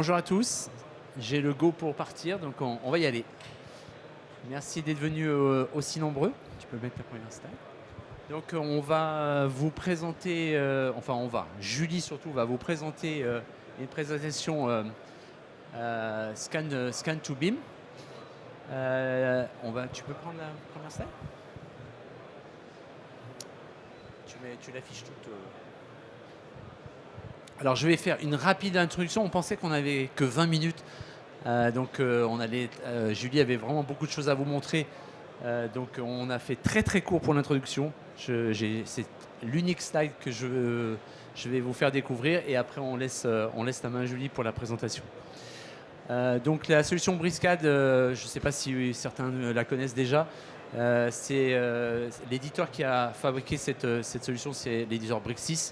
Bonjour à tous, j'ai le go pour partir, donc on va y aller. Merci d'être venus aussi nombreux. Tu peux mettre la première slide. Donc on va vous présenter, Julie surtout va vous présenter une présentation Scan to BIM. Tu peux prendre la première slide. Tu l'affiches toute. Alors je vais faire une rapide introduction. On pensait qu'on n'avait que 20 minutes. Julie avait vraiment beaucoup de choses à vous montrer. Donc on a fait très très court pour l'introduction. C'est l'unique slide que je vais vous faire découvrir. Et après on laisse la main à Julie pour la présentation. Donc la solution Briscad, je ne sais pas si certains la connaissent déjà. C'est l'éditeur qui a fabriqué cette solution, c'est l'éditeur Brixis.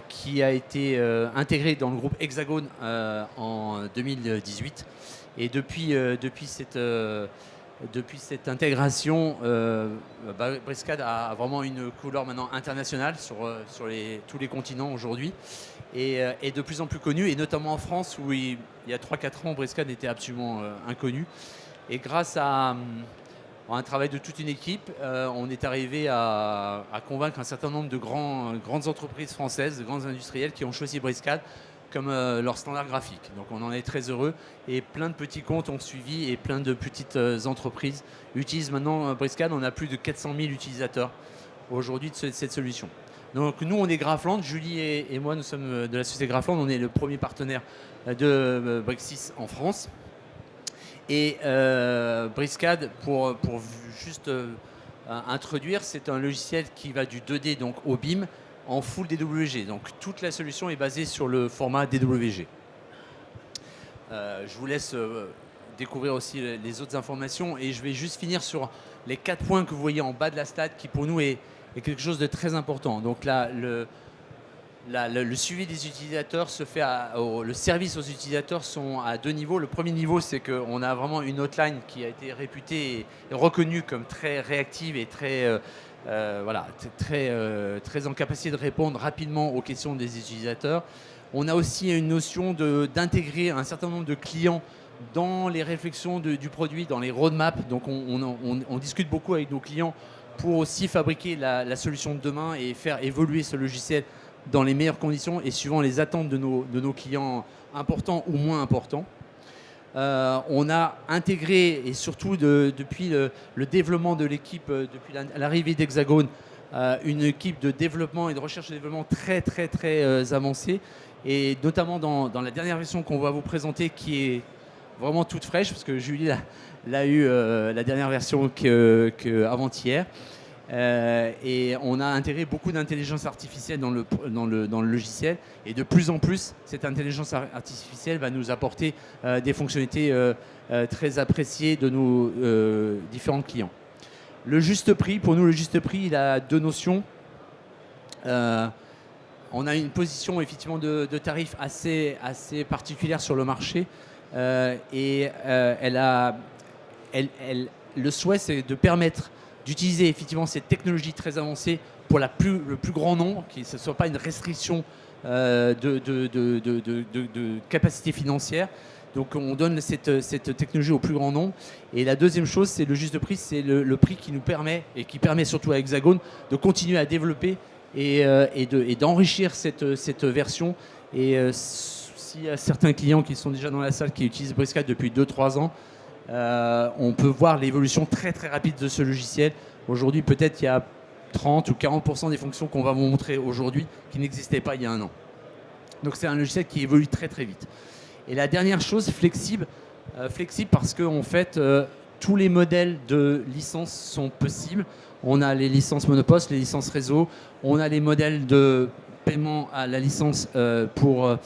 Qui a été intégré dans le groupe Hexagone en 2018. Et depuis cette intégration, Briscad a vraiment une couleur maintenant internationale sur tous les continents aujourd'hui et de plus en plus connu, et notamment en France où il y a 3-4 ans, Briscad était absolument inconnu. Et grâce à un travail de toute une équipe, on est arrivé à convaincre un certain nombre de grandes entreprises françaises, de grands industriels qui ont choisi Briscad comme leur standard graphique. Donc on en est très heureux et plein de petits comptes ont suivi et plein de petites entreprises utilisent maintenant Briscad. On a plus de 400 000 utilisateurs aujourd'hui de cette solution. Donc nous on est Grapland, Julie et moi nous sommes de la société Grapland, on est le premier partenaire de Brixis en France. Et Briscad, pour juste introduire, c'est un logiciel qui va du 2D donc au BIM en full DWG. Donc toute la solution est basée sur le format DWG. Je vous laisse découvrir aussi les autres informations et je vais juste finir sur les 4 points que vous voyez en bas de la slide qui pour nous est quelque chose de très important. Donc là, le suivi des utilisateurs se fait, le service aux utilisateurs sont à 2 niveaux. Le premier niveau, c'est qu'on a vraiment une hotline qui a été réputée et reconnue comme très réactive et très en capacité de répondre rapidement aux questions des utilisateurs. On a aussi une notion d'intégrer un certain nombre de clients dans les réflexions du produit, dans les roadmaps. Donc on discute beaucoup avec nos clients pour aussi fabriquer la solution de demain et faire évoluer ce logiciel dans les meilleures conditions et suivant les attentes de nos clients importants ou moins importants. On a intégré, et surtout depuis le développement de l'équipe, depuis l'arrivée d'Hexagone, une équipe de développement et de recherche et développement très très très avancée, et notamment dans la dernière version qu'on va vous présenter qui est vraiment toute fraîche, parce que Julie l'a eu la dernière version qu'avant-hier. Et on a intégré beaucoup d'intelligence artificielle dans le logiciel, et de plus en plus cette intelligence artificielle va nous apporter des fonctionnalités très appréciées de nos différents clients. Le juste prix, pour nous le juste prix il a 2 notions. On a une position effectivement de tarif assez particulière sur le marché, et le souhait c'est de permettre d'utiliser effectivement cette technologie très avancée pour le plus grand nombre, que ce ne soit pas une restriction de capacité financière. Donc on donne cette technologie au plus grand nombre. Et la deuxième chose, c'est le juste prix, c'est le prix qui nous permet, et qui permet surtout à Hexagone, de continuer à développer et d'enrichir cette version. Et s'il y a certains clients qui sont déjà dans la salle qui utilisent Briscad depuis 2-3 ans, on peut voir l'évolution très très rapide de ce logiciel. Aujourd'hui, peut-être il y a 30 ou 40% des fonctions qu'on va vous montrer aujourd'hui qui n'existaient pas il y a 1 an. Donc c'est un logiciel qui évolue très très vite. Et la dernière chose, flexible parce que en fait, tous les modèles de licence sont possibles. On a les licences monoposte, les licences réseau, on a les modèles de paiement à la licence pour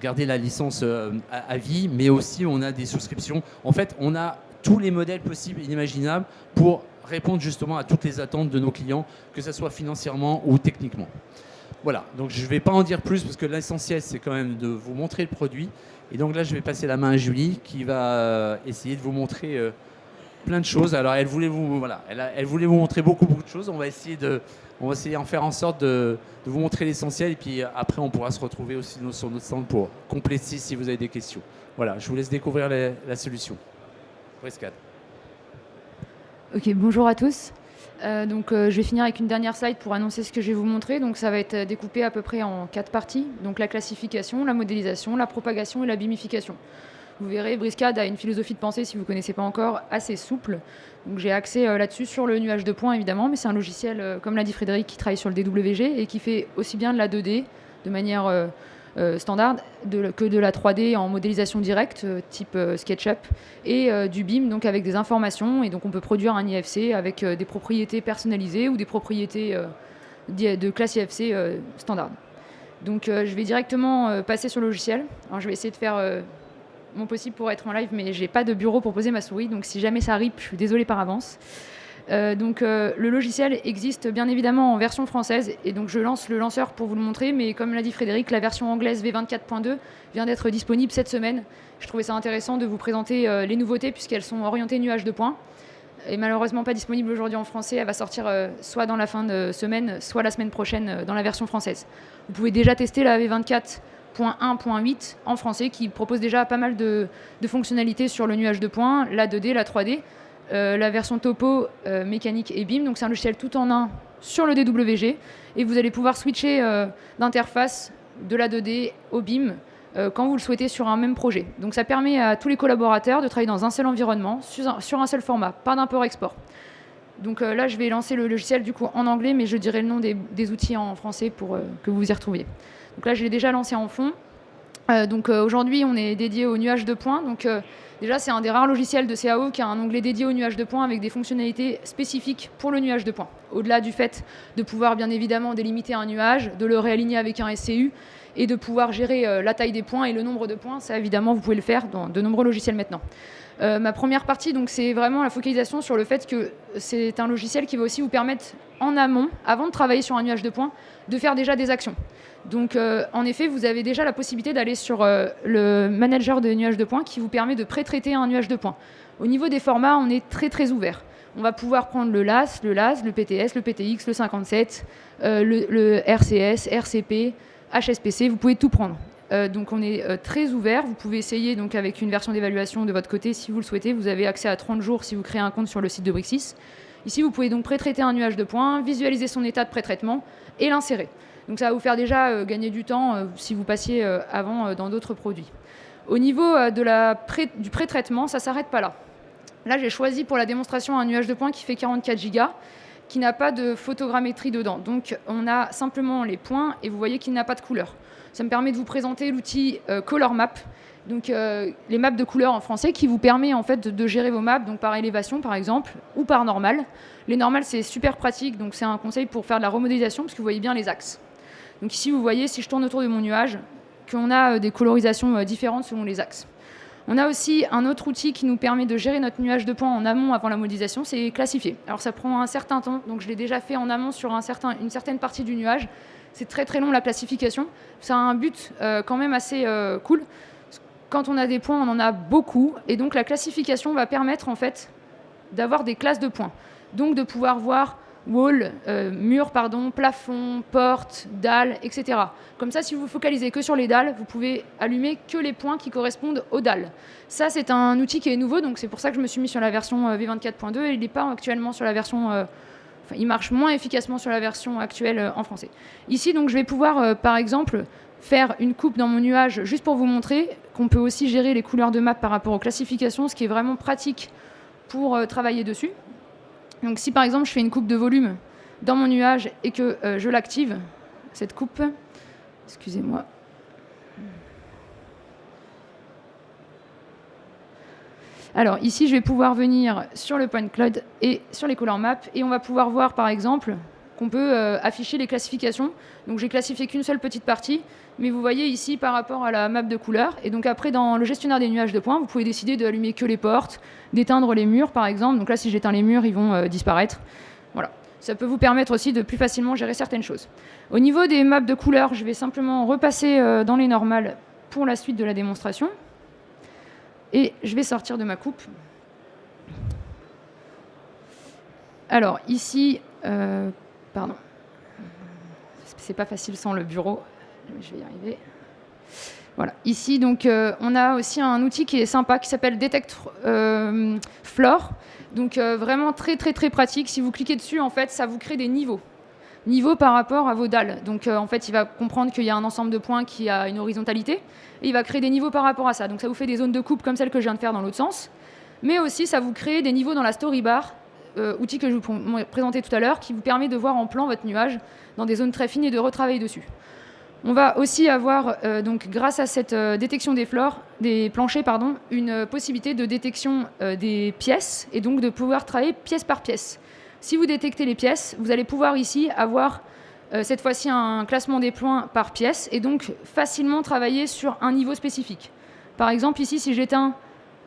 garder la licence à vie, mais aussi on a des souscriptions. En fait, on a tous les modèles possibles et inimaginables pour répondre justement à toutes les attentes de nos clients, que ce soit financièrement ou techniquement. Voilà, donc je ne vais pas en dire plus parce que l'essentiel c'est quand même de vous montrer le produit. Et donc là je vais passer la main à Julie qui va essayer de vous montrer plein de choses. Alors elle voulait elle voulait vous montrer beaucoup de choses. On va essayer d'en faire en sorte de vous montrer l'essentiel. Et puis après, on pourra se retrouver aussi sur notre stand pour compléter si vous avez des questions. Voilà, je vous laisse découvrir la solution. Prescad. Ok, bonjour à tous. Je vais finir avec une dernière slide pour annoncer ce que je vais vous montrer. Donc ça va être découpé à peu près en 4 parties. Donc la classification, la modélisation, la propagation et la bimification. Vous verrez, Briscad a une philosophie de pensée, si vous ne connaissez pas encore, assez souple. Donc j'ai accès là-dessus sur le nuage de points, évidemment, mais c'est un logiciel, comme l'a dit Frédéric, qui travaille sur le DWG et qui fait aussi bien de la 2D de manière standard que de la 3D en modélisation directe, type SketchUp, et du BIM, donc avec des informations. Et donc on peut produire un IFC avec des propriétés personnalisées ou des propriétés de classe IFC standard. Donc je vais directement passer sur le logiciel. Alors je vais essayer de faire mon possible pour être en live, mais j'ai pas de bureau pour poser ma souris, donc si jamais ça rip, je suis désolée par avance. Le logiciel existe bien évidemment en version française, et donc je lance le lanceur pour vous le montrer, mais comme l'a dit Frédéric, la version anglaise V24.2 vient d'être disponible cette semaine. Je trouvais ça intéressant de vous présenter les nouveautés, puisqu'elles sont orientées nuage de points, et malheureusement pas disponible aujourd'hui en français. Elle va sortir soit dans la fin de semaine, soit la semaine prochaine dans la version française. Vous pouvez déjà tester la V24.1.8 en français, qui propose déjà pas mal de fonctionnalités sur le nuage de points, la 2D, la 3D, la version topo, mécanique et BIM. Donc c'est un logiciel tout en un sur le DWG, et vous allez pouvoir switcher d'interface de la 2D au BIM quand vous le souhaitez sur un même projet. Donc ça permet à tous les collaborateurs de travailler dans un seul environnement, sur un seul format, pas d'import-export. Donc là, je vais lancer le logiciel du coup en anglais, mais je dirai le nom des outils en français pour que vous y retrouviez. Donc là, je l'ai déjà lancé en fond. Aujourd'hui, on est dédié au nuage de points. Déjà, c'est un des rares logiciels de CAO qui a un onglet dédié au nuage de points avec des fonctionnalités spécifiques pour le nuage de points. Au-delà du fait de pouvoir bien évidemment délimiter un nuage, de le réaligner avec un SCU et de pouvoir gérer la taille des points et le nombre de points, ça évidemment, vous pouvez le faire dans de nombreux logiciels maintenant. Ma première partie, donc, c'est vraiment la focalisation sur le fait que c'est un logiciel qui va aussi vous permettre en amont, avant de travailler sur un nuage de points, de faire déjà des actions. Donc, en effet, vous avez déjà la possibilité d'aller sur le manager de nuages de points qui vous permet de pré-traiter un nuage de points. Au niveau des formats, on est très très ouvert. On va pouvoir prendre le LAS, le PTS, le PTX, le 57, le RCS, RCP, HSPC, vous pouvez tout prendre. Donc on est très ouvert. Vous pouvez essayer donc, avec une version d'évaluation de votre côté si vous le souhaitez. Vous avez accès à 30 jours si vous créez un compte sur le site de Brixis. Ici, vous pouvez donc pré-traiter un nuage de points, visualiser son état de pré-traitement et l'insérer. Donc ça va vous faire déjà gagner du temps si vous passiez avant dans d'autres produits. Au niveau du pré-traitement, ça ne s'arrête pas là. Là, j'ai choisi pour la démonstration un nuage de points qui fait 44 Go, qui n'a pas de photogrammétrie dedans. Donc on a simplement les points et vous voyez qu'il n'a pas de couleur. Ça me permet de vous présenter l'outil Color Map, donc les maps de couleurs en français, qui vous permet en fait de gérer vos maps, donc par élévation par exemple, ou par normal. Les normales, c'est super pratique, donc c'est un conseil pour faire de la remodélisation, parce que vous voyez bien les axes. Donc ici, vous voyez, si je tourne autour de mon nuage, qu'on a des colorisations différentes selon les axes. On a aussi un autre outil qui nous permet de gérer notre nuage de points en amont avant la modélisation, c'est classifier. Alors ça prend un certain temps, donc je l'ai déjà fait en amont sur une certaine partie du nuage. C'est très très long la classification. Ça a un but quand même assez cool. Quand on a des points, on en a beaucoup, et donc la classification va permettre en fait d'avoir des classes de points. Donc de pouvoir voir wall, mur, plafond, porte, dalle, etc. Comme ça, si vous focalisez que sur les dalles, vous pouvez allumer que les points qui correspondent aux dalles. Ça, c'est un outil qui est nouveau, donc c'est pour ça que je me suis mis sur la version V24.2 et il n'est pas actuellement sur la version... il marche moins efficacement sur la version actuelle en français. Ici, donc, je vais pouvoir, par exemple, faire une coupe dans mon nuage juste pour vous montrer qu'on peut aussi gérer les couleurs de map par rapport aux classifications, ce qui est vraiment pratique pour travailler dessus. Donc si par exemple je fais une coupe de volume dans mon nuage et que je l'active, cette coupe, excusez-moi. Alors ici je vais pouvoir venir sur le point cloud et sur les color maps et on va pouvoir voir par exemple qu'on peut afficher les classifications. Donc j'ai classifié qu'une seule petite partie, mais vous voyez ici par rapport à la map de couleurs. Et donc après dans le gestionnaire des nuages de points, vous pouvez décider d'allumer que les portes, d'éteindre les murs par exemple. Donc là si j'éteins les murs, ils vont disparaître. Voilà. Ça peut vous permettre aussi de plus facilement gérer certaines choses. Au niveau des maps de couleurs, je vais simplement repasser dans les normales pour la suite de la démonstration. Et je vais sortir de ma coupe. Alors, ici, pardon, c'est pas facile sans le bureau, je vais y arriver. Voilà, ici, donc, on a aussi un outil qui est sympa qui s'appelle Detect Floor. Donc, vraiment très, très, très pratique. Si vous cliquez dessus, en fait, ça vous crée des niveaux par rapport à vos dalles. Donc, en fait, il va comprendre qu'il y a un ensemble de points qui a une horizontalité et il va créer des niveaux par rapport à ça. Donc, ça vous fait des zones de coupe comme celle que je viens de faire dans l'autre sens. Mais aussi, ça vous crée des niveaux dans la story bar, outil que je vous présentais tout à l'heure, qui vous permet de voir en plan votre nuage dans des zones très fines et de retravailler dessus. On va aussi avoir, donc, grâce à cette détection des planchers, une possibilité de détection des pièces et donc de pouvoir travailler pièce par pièce. Si vous détectez les pièces, vous allez pouvoir ici avoir cette fois-ci un classement des points par pièce et donc facilement travailler sur un niveau spécifique. Par exemple, ici, si j'éteins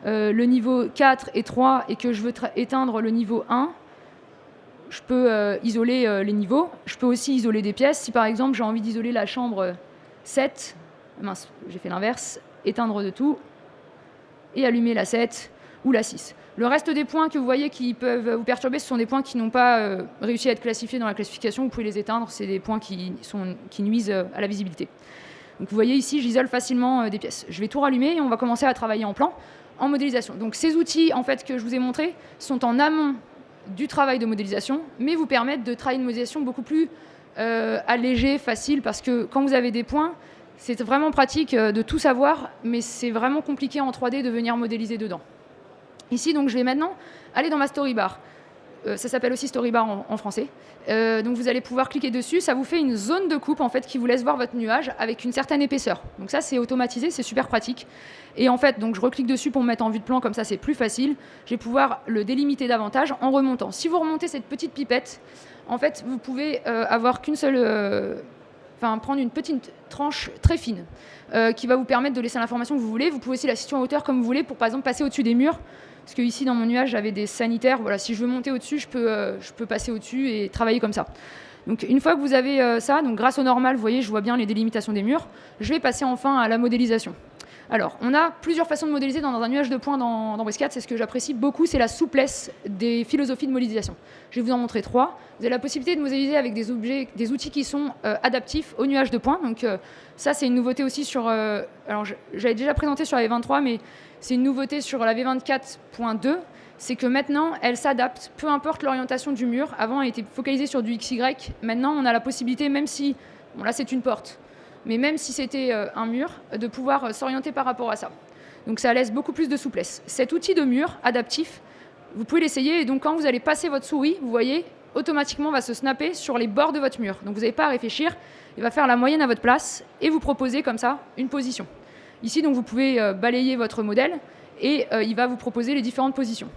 le niveau 4 et 3 et que je veux éteindre le niveau 1, je peux isoler les niveaux. Je peux aussi isoler des pièces. Si par exemple j'ai envie d'isoler la chambre 7, mince, j'ai fait l'inverse, éteindre de tout et allumer la 7 ou la 6. Le reste des points que vous voyez qui peuvent vous perturber, ce sont des points qui n'ont pas réussi à être classifiés dans la classification. Vous pouvez les éteindre, c'est des points qui nuisent à la visibilité. Donc vous voyez ici, j'isole facilement des pièces. Je vais tout rallumer et on va commencer à travailler en plan, en modélisation. Donc ces outils en fait, que je vous ai montrés sont en amont du travail de modélisation, mais vous permettent de travailler une modélisation beaucoup plus allégée, facile, parce que quand vous avez des points, c'est vraiment pratique de tout savoir, mais c'est vraiment compliqué en 3D de venir modéliser dedans. Ici, donc, je vais maintenant aller dans ma storybar. Ça s'appelle aussi storybar en français. Donc vous allez pouvoir cliquer dessus, ça vous fait une zone de coupe en fait, qui vous laisse voir votre nuage avec une certaine épaisseur. Donc ça, c'est automatisé, c'est super pratique. Et en fait, donc, je reclique dessus pour me mettre en vue de plan, comme ça c'est plus facile. Je vais pouvoir le délimiter davantage en remontant. Si vous remontez cette petite pipette, en fait, vous pouvez avoir qu'une seule... prendre une petite tranche très fine qui va vous permettre de laisser l'information que vous voulez. Vous pouvez aussi la situer en hauteur comme vous voulez pour, par exemple, passer au-dessus des murs. Parce que ici, dans mon nuage, j'avais des sanitaires. Voilà, si je veux monter au-dessus, je peux passer au-dessus et travailler comme ça. Donc, une fois que vous avez ça, donc grâce au normal, vous voyez, je vois bien les délimitations des murs. Je vais passer enfin à la modélisation. Alors, on a plusieurs façons de modéliser dans un nuage de points dans Briz4. C'est ce que j'apprécie beaucoup, c'est la souplesse des philosophies de modélisation. Je vais vous en montrer 3. Vous avez la possibilité de modéliser avec des outils qui sont adaptifs au nuage de points. Donc, ça, c'est une nouveauté aussi sur... alors, j'avais déjà présenté sur la V23, mais c'est une nouveauté sur la V24.2. C'est que maintenant, elle s'adapte, peu importe l'orientation du mur. Avant, elle était focalisée sur du XY. Maintenant, on a la possibilité, même si... Bon, là, c'est une porte. Mais même si c'était un mur, de pouvoir s'orienter par rapport à ça. Donc ça laisse beaucoup plus de souplesse. Cet outil de mur adaptif, vous pouvez l'essayer, et donc quand vous allez passer votre souris, vous voyez, automatiquement va se snapper sur les bords de votre mur. Donc vous n'avez pas à réfléchir, il va faire la moyenne à votre place et vous proposer comme ça une position. Ici, donc, vous pouvez balayer votre modèle et il va vous proposer les différentes positions.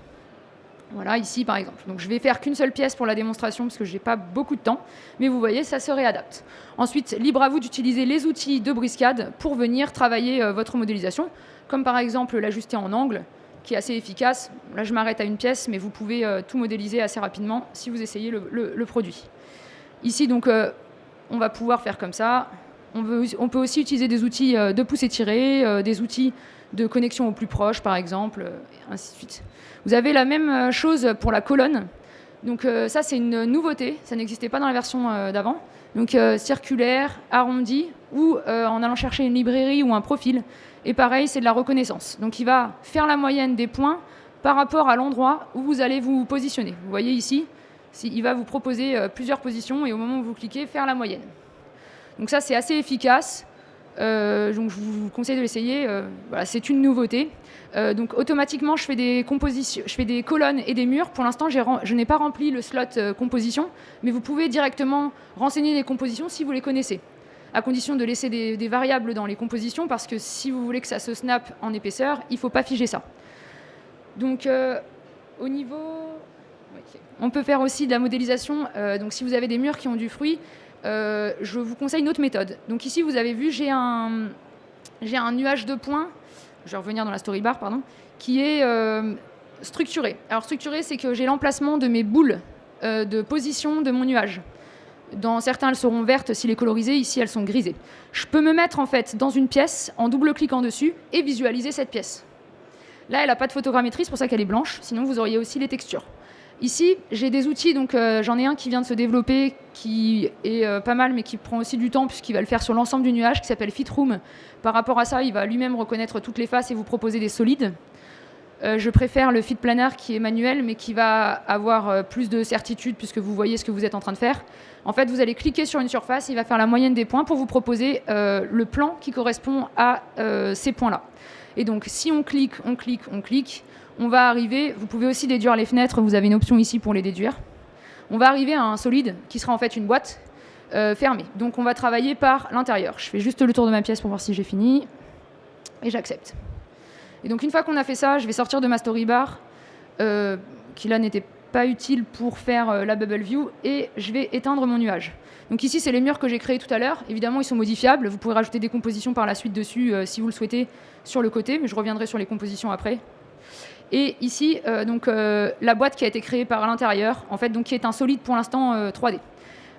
Voilà, ici par exemple. Donc je vais faire qu'une seule pièce pour la démonstration parce que je n'ai pas beaucoup de temps. Mais vous voyez, ça se réadapte. Ensuite, libre à vous d'utiliser les outils de Briz4 pour venir travailler votre modélisation. Comme par exemple l'ajuster en angle, qui est assez efficace. Là, je m'arrête à une pièce, mais vous pouvez tout modéliser assez rapidement si vous essayez le produit. Ici, donc, on va pouvoir faire comme ça. On peut aussi utiliser des outils de pouce étiré, des outils de connexion au plus proche, par exemple, et ainsi de suite. Vous avez la même chose pour la colonne. Donc ça, c'est une nouveauté. Ça n'existait pas dans la version d'avant. Donc circulaire, arrondi, ou en allant chercher une librairie ou un profil. Et pareil, c'est de la reconnaissance. Donc il va faire la moyenne des points par rapport à l'endroit où vous allez vous positionner. Vous voyez ici, il va vous proposer plusieurs positions et au moment où vous cliquez, faire la moyenne. Donc ça, c'est assez efficace. Donc je vous conseille de l'essayer. Voilà, c'est une nouveauté. Donc automatiquement, je fais des colonnes et des murs. Pour l'instant, je n'ai pas rempli le slot composition, mais vous pouvez directement renseigner les compositions si vous les connaissez, à condition de laisser des variables dans les compositions, parce que si vous voulez que ça se snap en épaisseur, il ne faut pas figer ça. Donc au niveau... Okay. On peut faire aussi de la modélisation. Donc si vous avez des murs qui ont du fruit, je vous conseille une autre méthode. Donc ici, vous avez vu, j'ai un nuage de points, je vais revenir dans la storybar, pardon, qui est structuré. Alors structuré, c'est que j'ai l'emplacement de mes boules de position de mon nuage. Dans certains, elles seront vertes s'il est colorisé, ici, elles sont grisées. Je peux me mettre en fait dans une pièce en double-cliquant dessus et visualiser cette pièce. Là, elle n'a pas de photogrammétrie, c'est pour ça qu'elle est blanche, sinon vous auriez aussi les textures. Ici, j'ai des outils, donc j'en ai un qui vient de se développer, qui est pas mal, mais qui prend aussi du temps, puisqu'il va le faire sur l'ensemble du nuage, qui s'appelle FitRoom. Par rapport à ça, il va lui-même reconnaître toutes les faces et vous proposer des solides. Je préfère le FitPlanner qui est manuel, mais qui va avoir plus de certitude, puisque vous voyez ce que vous êtes en train de faire. En fait, vous allez cliquer sur une surface, il va faire la moyenne des points pour vous proposer le plan qui correspond à ces points-là. Et donc, si on clique, on va arriver, vous pouvez aussi déduire les fenêtres, vous avez une option ici pour les déduire. On va arriver à un solide qui sera en fait une boîte fermée. Donc on va travailler par l'intérieur. Je fais juste le tour de ma pièce pour voir si j'ai fini. Et j'accepte. Et donc une fois qu'on a fait ça, je vais sortir de ma storybar, qui là n'était pas utile pour faire la bubble view, et je vais éteindre mon nuage. Donc ici, c'est les murs que j'ai créés tout à l'heure. Évidemment, ils sont modifiables. Vous pouvez rajouter des compositions par la suite dessus si vous le souhaitez sur le côté, mais je reviendrai sur les compositions après. Et ici, la boîte qui a été créée par l'intérieur, en fait, donc, qui est un solide pour l'instant 3D.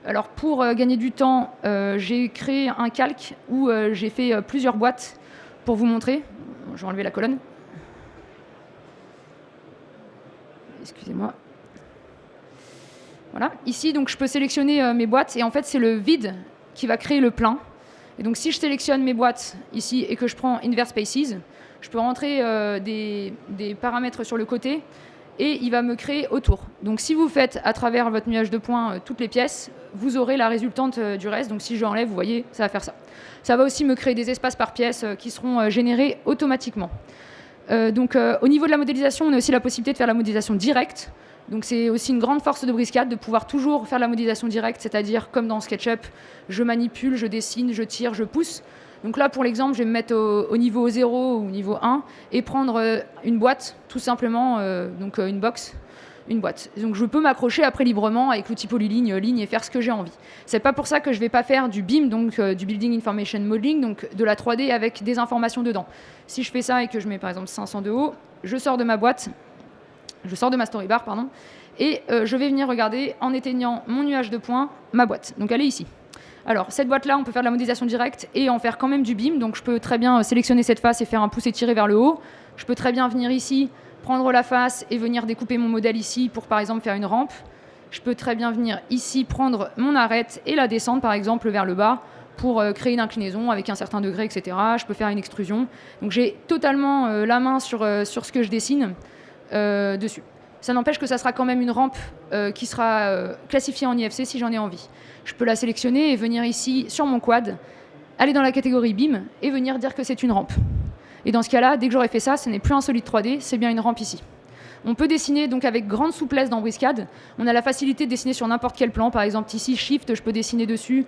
Alors, pour gagner du temps, j'ai créé un calque où j'ai fait plusieurs boîtes pour vous montrer. Je vais enlever la colonne. Excusez-moi. Voilà. Ici, donc, je peux sélectionner mes boîtes, et en fait, c'est le vide qui va créer le plein. Et donc, si je sélectionne mes boîtes ici et que je prends Invert Spaces, je peux rentrer des paramètres sur le côté et il va me créer autour. Donc si vous faites à travers votre nuage de points toutes les pièces, vous aurez la résultante du reste. Donc si je l'enlève, vous voyez, ça va faire ça. Ça va aussi me créer des espaces par pièce qui seront générés automatiquement. Au niveau de la modélisation, on a aussi la possibilité de faire la modélisation directe. Donc c'est aussi une grande force de Briscad de pouvoir toujours faire la modélisation directe, c'est-à-dire comme dans SketchUp, je manipule, je dessine, je tire, je pousse. Donc là, pour l'exemple, je vais me mettre au niveau 0 ou niveau 1 et prendre une boîte, tout simplement, une box, une boîte. Donc je peux m'accrocher après librement avec l'outil polyligne, ligne et faire ce que j'ai envie. C'est pas pour ça que je vais pas faire du BIM, donc du Building Information Modeling, donc de la 3D avec des informations dedans. Si je fais ça et que je mets par exemple 500 de haut, je sors de ma boîte, je sors de ma storybar, pardon, et je vais venir regarder en éteignant mon nuage de points, ma boîte. Donc elle est ici. Alors, cette boîte-là, on peut faire de la modélisation directe et en faire quand même du BIM. Donc, je peux très bien sélectionner cette face et faire un pouce étiré vers le haut. Je peux très bien venir ici, prendre la face et venir découper mon modèle ici pour, par exemple, faire une rampe. Je peux très bien venir ici, prendre mon arête et la descendre, par exemple, vers le bas pour créer une inclinaison avec un certain degré, etc. Je peux faire une extrusion. Donc, j'ai totalement la main sur ce que je dessine dessus. Ça n'empêche que ça sera quand même une rampe qui sera classifiée en IFC si j'en ai envie. Je peux la sélectionner et venir ici sur mon quad, aller dans la catégorie BIM et venir dire que c'est une rampe. Et dans ce cas-là, dès que j'aurai fait ça, ce n'est plus un solide 3D, c'est bien une rampe ici. On peut dessiner donc avec grande souplesse dans Briscad. On a la facilité de dessiner sur n'importe quel plan. Par exemple, ici, Shift, je peux dessiner dessus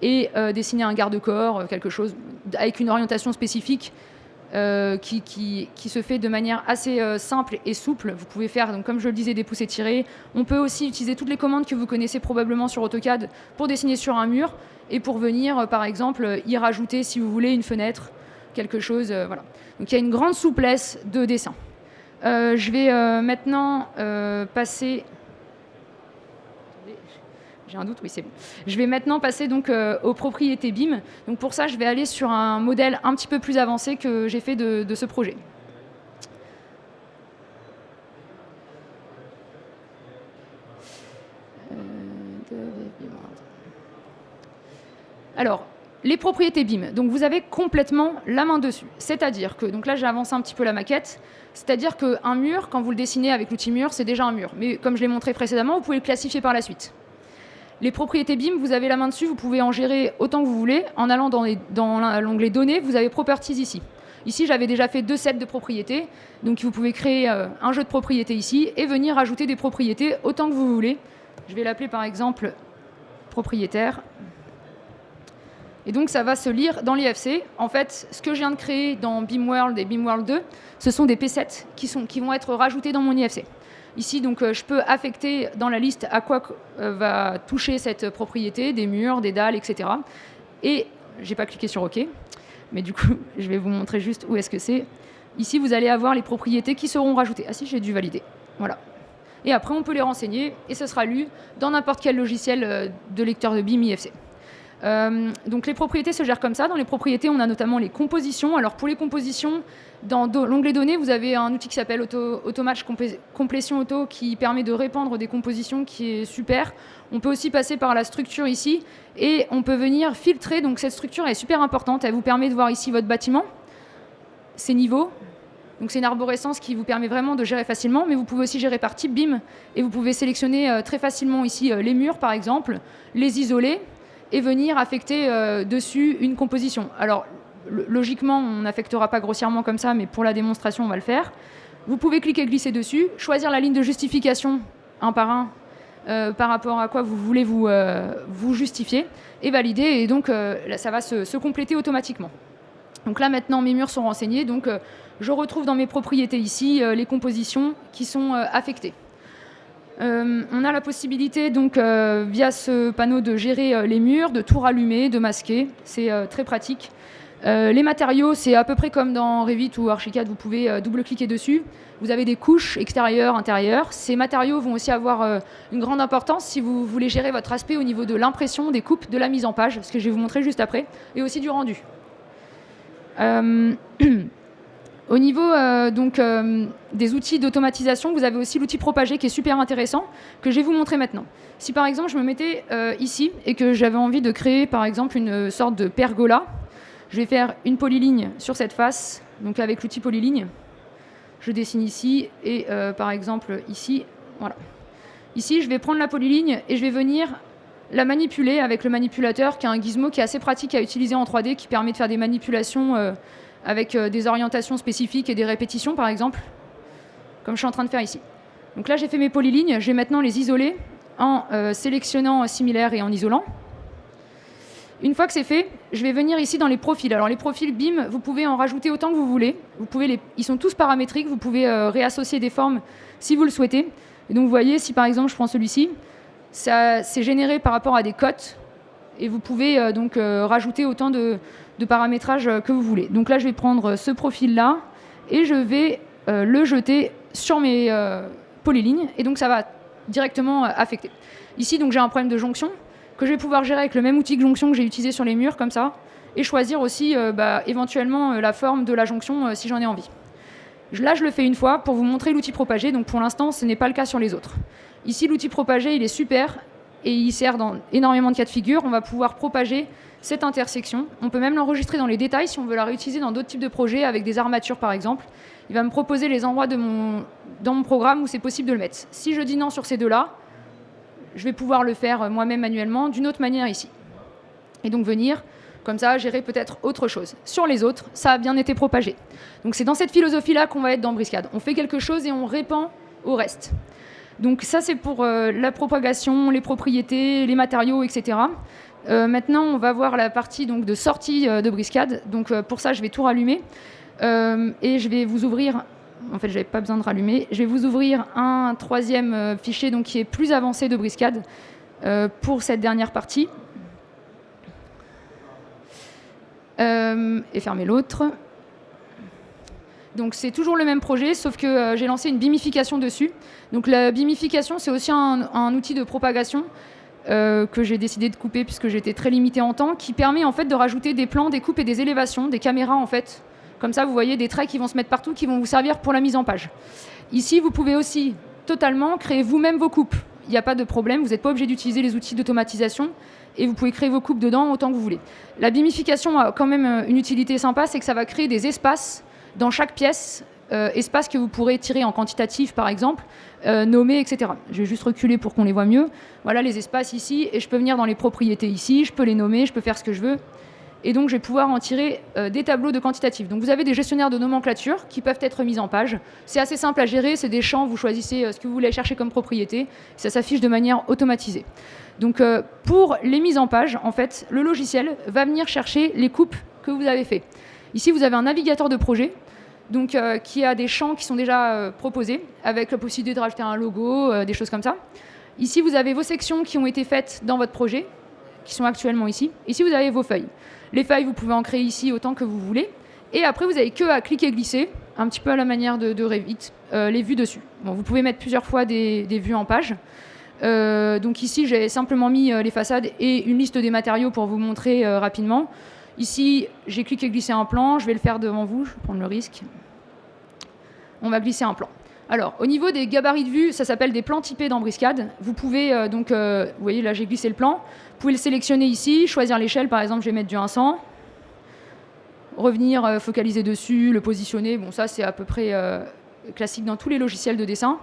et dessiner un garde-corps, quelque chose avec une orientation spécifique. Qui se fait de manière assez simple et souple. Vous pouvez faire, donc, comme je le disais, des pouces étirés. On peut aussi utiliser toutes les commandes que vous connaissez probablement sur AutoCAD pour dessiner sur un mur et pour venir, par exemple, y rajouter, si vous voulez, une fenêtre, quelque chose. Voilà. Donc il y a une grande souplesse de dessin. Je vais maintenant passer... J'ai un doute, oui, c'est bon. Je vais maintenant passer donc aux propriétés BIM. Donc pour ça, je vais aller sur un modèle un petit peu plus avancé que j'ai fait de ce projet. Alors, les propriétés BIM. Donc vous avez complètement la main dessus. C'est-à-dire que, donc là j'ai avancé un petit peu la maquette, c'est-à-dire qu'un mur, quand vous le dessinez avec l'outil mur, c'est déjà un mur. Mais comme je l'ai montré précédemment, vous pouvez le classifier par la suite. Les propriétés BIM, vous avez la main dessus, vous pouvez en gérer autant que vous voulez. En allant dans l'onglet Données, vous avez Properties ici. Ici, j'avais déjà fait 2 sets de propriétés. Donc, vous pouvez créer un jeu de propriétés ici et venir ajouter des propriétés autant que vous voulez. Je vais l'appeler par exemple propriétaire. Et donc, ça va se lire dans l'IFC. En fait, ce que je viens de créer dans BIMworld et BIMworld 2, ce sont des P7 qui vont être rajoutés dans mon IFC. Ici, donc, je peux affecter dans la liste à quoi va toucher cette propriété, des murs, des dalles, etc. Et je n'ai pas cliqué sur OK, mais du coup, je vais vous montrer juste où est-ce que c'est. Ici, vous allez avoir les propriétés qui seront rajoutées. Ah si, j'ai dû valider. Voilà. Et après, on peut les renseigner et ce sera lu dans n'importe quel logiciel de lecteur de BIM IFC. Donc les propriétés se gèrent comme ça. Dans les propriétés, on a notamment les compositions. Alors pour les compositions, dans l'onglet données, vous avez un outil qui s'appelle Automatch Complétion Auto qui permet de répandre des compositions, qui est super. On peut aussi passer par la structure ici et on peut venir filtrer. Donc cette structure est super importante. Elle vous permet de voir ici votre bâtiment, ses niveaux. Donc c'est une arborescence qui vous permet vraiment de gérer facilement, mais vous pouvez aussi gérer par type BIM et vous pouvez sélectionner très facilement ici les murs par exemple, les isoler et venir affecter dessus une composition. Alors logiquement on n'affectera pas grossièrement comme ça, mais pour la démonstration on va le faire. Vous pouvez cliquer glisser dessus, choisir la ligne de justification un par un par rapport à quoi vous voulez vous justifier et valider, et donc là, ça va se compléter automatiquement. Donc là maintenant mes murs sont renseignés, donc je retrouve dans mes propriétés ici les compositions qui sont affectées. On a la possibilité donc via ce panneau de gérer les murs, de tout rallumer, de masquer, c'est très pratique. Les matériaux, c'est à peu près comme dans Revit ou Archicad, vous pouvez double-cliquer dessus. Vous avez des couches extérieures, intérieures. Ces matériaux vont aussi avoir une grande importance si vous voulez gérer votre aspect au niveau de l'impression, des coupes, de la mise en page, ce que je vais vous montrer juste après, et aussi du rendu. Au niveau des outils d'automatisation, vous avez aussi l'outil Propager qui est super intéressant, que je vais vous montrer maintenant. Si par exemple je me mettais ici et que j'avais envie de créer par exemple une sorte de pergola, je vais faire une polyligne sur cette face, donc avec l'outil Polyligne. Je dessine ici et par exemple ici, voilà. Ici je vais prendre la polyligne et je vais venir la manipuler avec le manipulateur qui est un gizmo qui est assez pratique à utiliser en 3D, qui permet de faire des manipulations avec des orientations spécifiques et des répétitions par exemple, comme je suis en train de faire ici. Donc là j'ai fait mes polylignes, je vais maintenant les isoler en sélectionnant similaire et en isolant. Une fois que c'est fait, je vais venir ici dans les profils. Alors les profils BIM, vous pouvez en rajouter autant que vous voulez. Ils sont tous paramétriques, vous pouvez réassocier des formes si vous le souhaitez. Et donc vous voyez, si par exemple je prends celui-ci, c'est généré par rapport à des cotes et vous pouvez donc rajouter autant de paramétrage que vous voulez. Donc là je vais prendre ce profil-là et je vais le jeter sur mes polylignes et donc ça va directement affecter. Ici donc j'ai un problème de jonction que je vais pouvoir gérer avec le même outil de jonction que j'ai utilisé sur les murs, comme ça, et choisir aussi éventuellement la forme de la jonction si j'en ai envie. Là, je le fais une fois pour vous montrer l'outil Propager, donc pour l'instant, ce n'est pas le cas sur les autres. Ici, l'outil Propager, il est super, et il sert dans énormément de cas de figure. On va pouvoir propager cette intersection. On peut même l'enregistrer dans les détails si on veut la réutiliser dans d'autres types de projets, avec des armatures par exemple. Il va me proposer les endroits dans mon programme où c'est possible de le mettre. Si je dis non sur ces deux-là, je vais pouvoir le faire moi-même manuellement d'une autre manière ici. Et donc venir, comme ça, gérer peut-être autre chose. Sur les autres, ça a bien été propagé. Donc c'est dans cette philosophie-là qu'on va être dans Briscad. On fait quelque chose et on répand au reste. Donc ça, c'est pour la propagation, les propriétés, les matériaux, etc. Maintenant, on va voir la partie donc, de sortie de Briscad. Donc pour ça, je vais tout rallumer. Et je vais vous ouvrir... En fait, je n'avais pas besoin de rallumer. Je vais vous ouvrir un troisième fichier donc, qui est plus avancé de Briscad pour cette dernière partie. Et fermer l'autre. Donc c'est toujours le même projet, sauf que j'ai lancé une bimification dessus. Donc la bimification, c'est aussi un outil de propagation que j'ai décidé de couper puisque j'étais très limité en temps, qui permet en fait de rajouter des plans, des coupes et des élévations, des caméras en fait. Comme ça, vous voyez des traits qui vont se mettre partout, qui vont vous servir pour la mise en page. Ici, vous pouvez aussi totalement créer vous-même vos coupes. Il n'y a pas de problème, vous n'êtes pas obligé d'utiliser les outils d'automatisation et vous pouvez créer vos coupes dedans autant que vous voulez. La bimification a quand même une utilité sympa, c'est que ça va créer des espaces dans chaque pièce, espaces que vous pourrez tirer en quantitatif par exemple, nommer, etc. Je vais juste reculer pour qu'on les voit mieux. Voilà les espaces ici, et je peux venir dans les propriétés ici, je peux les nommer, je peux faire ce que je veux. Et donc, je vais pouvoir en tirer des tableaux de quantitatif. Donc, vous avez des gestionnaires de nomenclature qui peuvent être mis en page. C'est assez simple à gérer. C'est des champs. Vous choisissez ce que vous voulez chercher comme propriété. Ça s'affiche de manière automatisée. Donc, pour les mises en page, en fait, le logiciel va venir chercher les coupes que vous avez fait. Ici, vous avez un navigateur de projet donc, qui a des champs qui sont déjà proposés avec la possibilité de rajouter un logo, des choses comme ça. Ici, vous avez vos sections qui ont été faites dans votre projet, qui sont actuellement ici. Ici, vous avez vos feuilles. Les feuilles, vous pouvez en créer ici autant que vous voulez. Et après, vous n'avez que à cliquer et glisser, un petit peu à la manière de Revit, les vues dessus. Bon, vous pouvez mettre plusieurs fois des vues en page. Donc ici, j'ai simplement mis les façades et une liste des matériaux pour vous montrer rapidement. Ici, j'ai cliqué glisser un plan. Je vais le faire devant vous. Je vais prendre le risque. On va glisser un plan. Alors, au niveau des gabarits de vue, ça s'appelle des plans typés dans Briscad. Vous pouvez, vous voyez, là, j'ai glissé le plan. Vous pouvez le sélectionner ici, choisir l'échelle. Par exemple, je vais mettre du 100. Revenir, focaliser dessus, le positionner. Bon, ça, c'est à peu près classique dans tous les logiciels de dessin.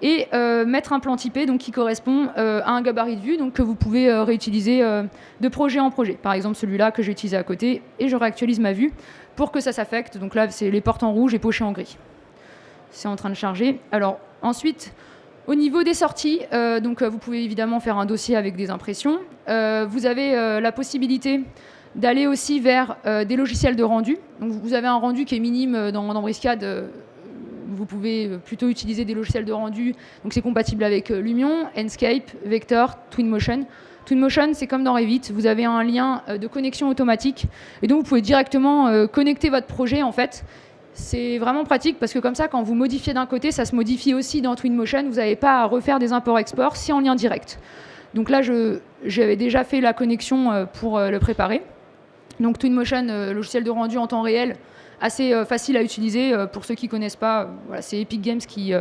Et mettre un plan typé donc, qui correspond à un gabarit de vue donc, que vous pouvez réutiliser de projet en projet. Par exemple, celui-là que j'ai utilisé à côté. Et je réactualise ma vue pour que ça s'affecte. Donc là, c'est les portes en rouge et pochées en gris. C'est en train de charger. Alors, ensuite, au niveau des sorties, vous pouvez évidemment faire un dossier avec des impressions. Vous avez la possibilité d'aller aussi vers des logiciels de rendu. Donc, vous avez un rendu qui est minime dans Briscad. Vous pouvez plutôt utiliser des logiciels de rendu. Donc, c'est compatible avec Lumion, Enscape, Vector, Twinmotion. Twinmotion, c'est comme dans Revit. Vous avez un lien de connexion automatique. Et donc, vous pouvez directement connecter votre projet, en fait. C'est vraiment pratique parce que comme ça, quand vous modifiez d'un côté, ça se modifie aussi dans Twinmotion. Vous n'avez pas à refaire des imports-exports, c'est en lien direct. Donc là, j'avais déjà fait la connexion pour le préparer. Donc Twinmotion, logiciel de rendu en temps réel, assez facile à utiliser. Pour ceux qui ne connaissent pas, voilà, c'est Epic Games qui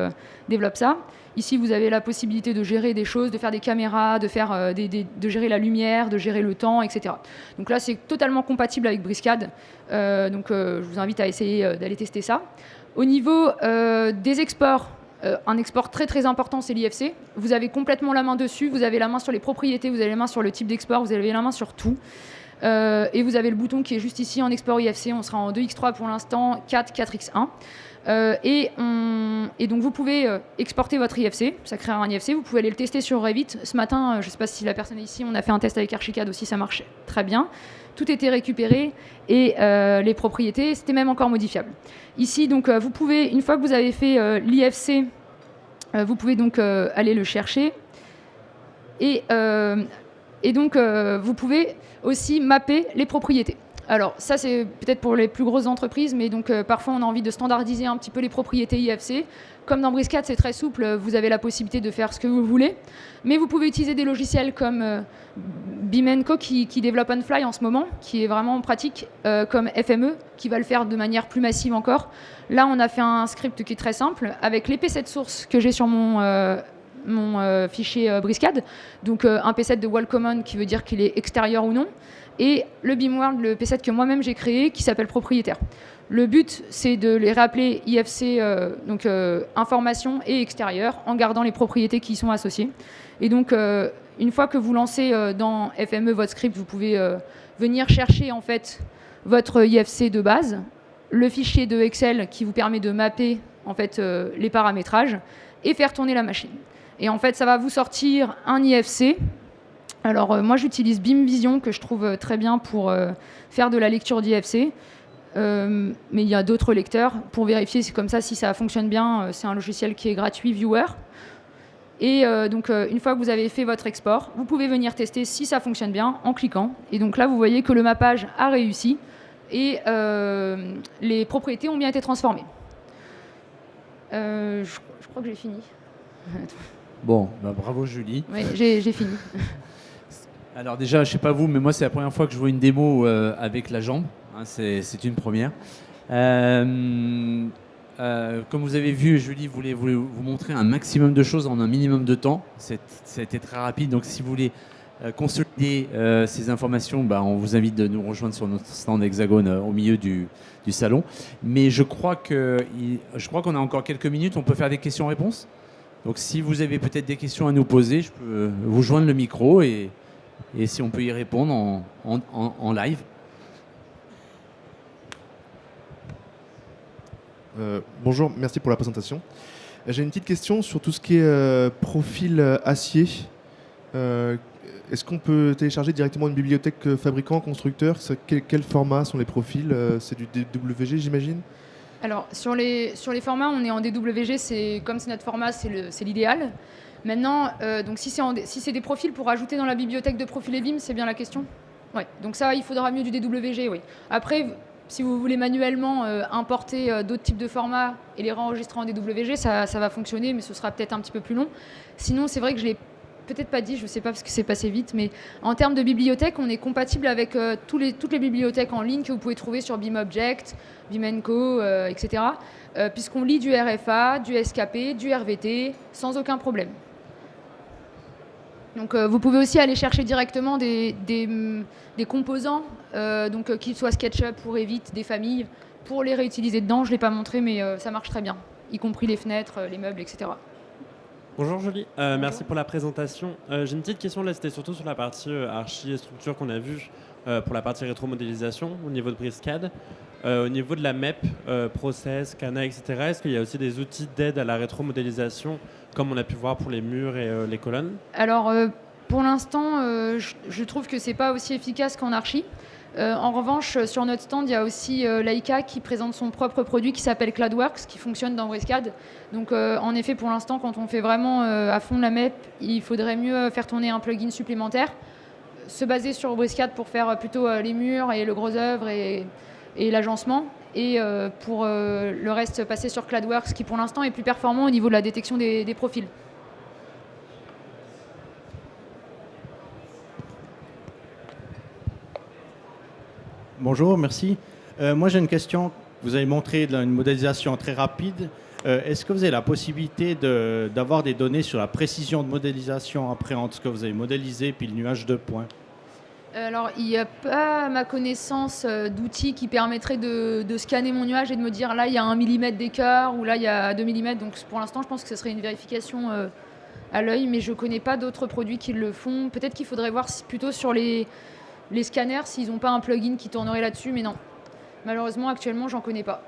développe ça. Ici, vous avez la possibilité de gérer des choses, de faire des caméras, de gérer la lumière, de gérer le temps, etc. Donc là, c'est totalement compatible avec Briscad. Je vous invite à essayer d'aller tester ça. Au niveau des exports, un export très très important, c'est l'IFC. Vous avez complètement la main dessus. Vous avez la main sur les propriétés, vous avez la main sur le type d'export, vous avez la main sur tout. Et vous avez le bouton qui est juste ici en export IFC. On sera en 2x3 pour l'instant, 4, 4x1. Et donc vous pouvez exporter votre IFC, ça créera un IFC, vous pouvez aller le tester sur Revit. Ce matin, je ne sais pas si la personne est ici, on a fait un test avec Archicad aussi, ça marche très bien. Tout était récupéré et les propriétés, c'était même encore modifiable. Ici, donc, vous pouvez, une fois que vous avez fait l'IFC, vous pouvez donc aller le chercher. Et donc, vous pouvez aussi mapper les propriétés. Alors, ça, c'est peut-être pour les plus grosses entreprises, mais donc parfois, on a envie de standardiser un petit peu les propriétés IFC. Comme dans Briscad, c'est très souple, vous avez la possibilité de faire ce que vous voulez. Mais vous pouvez utiliser des logiciels comme Bimenco qui développe OnFly en ce moment, qui est vraiment pratique, comme FME, qui va le faire de manière plus massive encore. Là, on a fait un script qui est très simple, avec les P7 sources que j'ai sur mon fichier Briscad. Donc, un P7 de Wall Common qui veut dire qu'il est extérieur ou non. Et le BIMWorld, le P7 que moi-même j'ai créé, qui s'appelle propriétaire. Le but, c'est de les rappeler IFC, information et extérieur, en gardant les propriétés qui y sont associées. Et donc, une fois que vous lancez dans FME votre script, vous pouvez venir chercher en fait votre IFC de base, le fichier de Excel qui vous permet de mapper en fait les paramétrages et faire tourner la machine. Et en fait, ça va vous sortir un IFC. Alors, moi, j'utilise BIMvision, que je trouve très bien pour faire de la lecture d'IFC. Mais il y a d'autres lecteurs. Pour vérifier, c'est comme ça, si ça fonctionne bien, c'est un logiciel qui est gratuit, Viewer. Et donc, une fois que vous avez fait votre export, vous pouvez venir tester si ça fonctionne bien en cliquant. Et donc là, vous voyez que le mappage a réussi et les propriétés ont bien été transformées. Je crois que j'ai fini. Bon, bah bravo Julie. Oui, j'ai fini. Alors déjà, je ne sais pas vous, mais moi c'est la première fois que je vois une démo avec la jambe. Hein, c'est une première. Comme vous avez vu, Julie voulait vous montrer un maximum de choses en un minimum de temps. Ça a été très rapide, donc si vous voulez consolider ces informations, bah, on vous invite de nous rejoindre sur notre stand Hexagone au milieu du salon. Mais je crois qu'on a encore quelques minutes, on peut faire des questions-réponses. Donc si vous avez peut-être des questions à nous poser, je peux vous joindre le micro et si on peut y répondre en live. Bonjour, merci pour la présentation. J'ai une petite question sur tout ce qui est profil acier. Est-ce qu'on peut télécharger directement une bibliothèque fabricant, constructeur? Quel format sont les profils? C'est du DWG, j'imagine? Alors, sur les formats, on est en DWG, comme c'est notre format, c'est l'idéal. Maintenant, donc si c'est des profils pour ajouter dans la bibliothèque de profils et BIM, c'est bien la question? Oui, donc ça, il faudra mieux du DWG, oui. Après, si vous voulez manuellement importer d'autres types de formats et les réenregistrer en DWG, ça va fonctionner, mais ce sera peut-être un petit peu plus long. Sinon, c'est vrai que je l'ai peut-être pas dit, je ne sais pas parce que c'est passé vite, mais en termes de bibliothèque, on est compatible avec toutes les bibliothèques en ligne que vous pouvez trouver sur BeamObject, BeamEnco, etc. Puisqu'on lit du RFA, du SKP, du RVT, sans aucun problème. Donc vous pouvez aussi aller chercher directement des composants, qu'ils soient SketchUp ou Revit, des familles, pour les réutiliser dedans. Je ne l'ai pas montré, mais ça marche très bien, y compris les fenêtres, les meubles, etc. Bonjour Julie, merci pour la présentation. J'ai une petite question, là c'était surtout sur la partie archi et structure qu'on a vue pour la partie rétromodélisation au niveau de Briscad. Au niveau de la MEP, Process, Cana, etc., est-ce qu'il y a aussi des outils d'aide à la rétromodélisation comme on a pu voir pour les murs et les colonnes? Alors pour l'instant, je trouve que c'est pas aussi efficace qu'en archi. En revanche, sur notre stand, il y a aussi Leica qui présente son propre produit qui s'appelle CloudWorks, qui fonctionne dans Briscad. Donc en effet, pour l'instant, quand on fait vraiment à fond la MEP, il faudrait mieux faire tourner un plugin supplémentaire, se baser sur Briscad pour faire plutôt les murs et le gros œuvre et l'agencement. Et pour le reste, passer sur CloudWorks, qui pour l'instant est plus performant au niveau de la détection des profils. Bonjour, merci. Moi, j'ai une question. Vous avez montré une modélisation très rapide. Est-ce que vous avez la possibilité d'avoir des données sur la précision de modélisation après entre ce que vous avez modélisé puis le nuage de points? Alors, il n'y a pas, à ma connaissance, d'outils qui permettraient de scanner mon nuage et de me dire là, il y a 1 mm d'écart ou là, il y a 2 mm. Donc, pour l'instant, je pense que ce serait une vérification à l'œil, mais je ne connais pas d'autres produits qui le font. Peut-être qu'il faudrait voir plutôt sur les scanners s'ils n'ont pas un plugin qui tournerait là-dessus, mais non. Malheureusement, actuellement, j'en connais pas.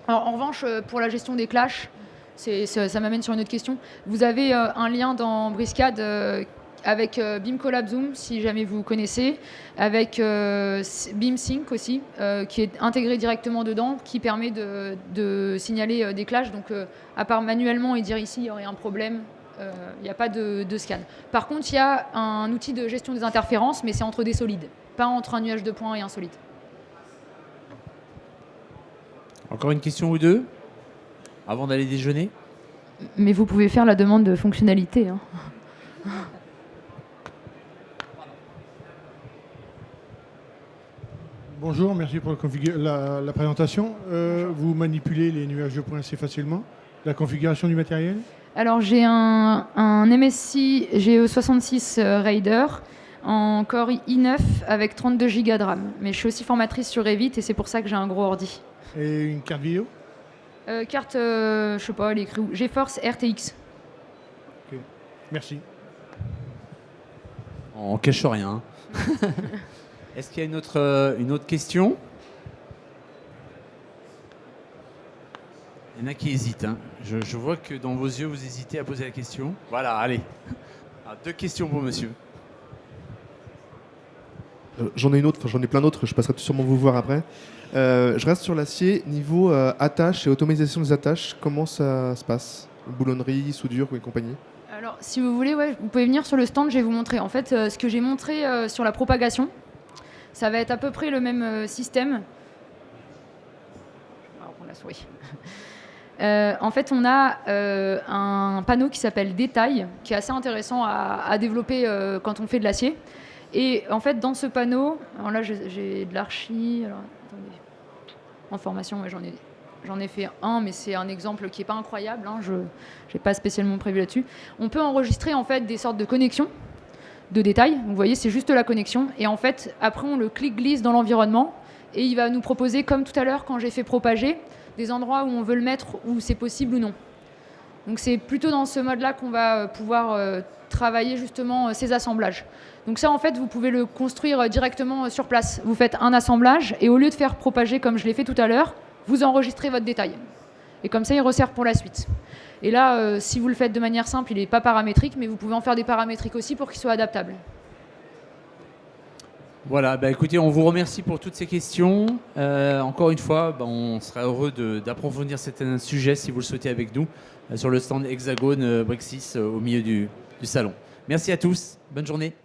Alors, en revanche, pour la gestion des clashs, ça m'amène sur une autre question. Vous avez un lien dans Briscad avec Beam Collab Zoom, si jamais vous connaissez, avec Beam Sync aussi, qui est intégré directement dedans, qui permet de signaler des clashs. Donc, à part manuellement et dire ici, il y aurait un problème, il n'y a pas de scan. Par contre, il y a un outil de gestion des interférences, mais c'est entre des solides, pas entre un nuage de points et un solide. Encore une question ou deux avant d'aller déjeuner? Mais vous pouvez faire la demande de fonctionnalité. Hein. Bonjour, merci pour la présentation. Vous manipulez les nuages de points assez facilement. La configuration du matériel? Alors j'ai un MSI GE66 Raider en Core i9 avec 32 Go de RAM. Mais je suis aussi formatrice sur Revit et c'est pour ça que j'ai un gros ordi. Et une carte vidéo? Carte, je sais pas, elle est écrite où? GeForce RTX. Ok, merci. On cache rien. Est-ce qu'il y a une autre question? Il y en a qui hésitent. Hein. Je vois que dans vos yeux, vous hésitez à poser la question. Voilà, allez. Alors, 2 questions pour monsieur. J'en ai une autre, j'en ai plein d'autres, je passerai sûrement vous voir après. Je reste sur l'acier. Niveau attache et automatisation des attaches, comment ça se passe? Boulonnerie, soudure et compagnie? Alors, si vous voulez, ouais, vous pouvez venir sur le stand, je vais vous montrer. En fait, ce que j'ai montré sur la propagation, ça va être à peu près le même système. Alors, on la souris. En fait, on a un panneau qui s'appelle Détail, qui est assez intéressant à développer quand on fait de l'acier. Et en fait, dans ce panneau, alors là, j'ai de l'archi. Alors, attendez. En formation, ouais, j'en ai fait un, mais c'est un exemple qui n'est pas incroyable. Hein, je n'ai pas spécialement prévu là-dessus. On peut enregistrer en fait des sortes de connexions de détail. Vous voyez, c'est juste la connexion. Et en fait, après, on le clic-glisse dans l'environnement et il va nous proposer, comme tout à l'heure quand j'ai fait propager, des endroits où on veut le mettre, où c'est possible ou non. Donc c'est plutôt dans ce mode-là qu'on va pouvoir travailler justement ces assemblages. Donc ça, en fait, vous pouvez le construire directement sur place. Vous faites un assemblage et au lieu de faire propager comme je l'ai fait tout à l'heure, vous enregistrez votre détail. Et comme ça, il resserre pour la suite. Et là, si vous le faites de manière simple, il n'est pas paramétrique, mais vous pouvez en faire des paramétriques aussi pour qu'il soit adaptable. Voilà, bah écoutez, on vous remercie pour toutes ces questions. Encore une fois, on sera heureux d'approfondir certains sujets si vous le souhaitez avec nous sur le stand Hexagone Brixis au milieu du salon. Merci à tous, bonne journée.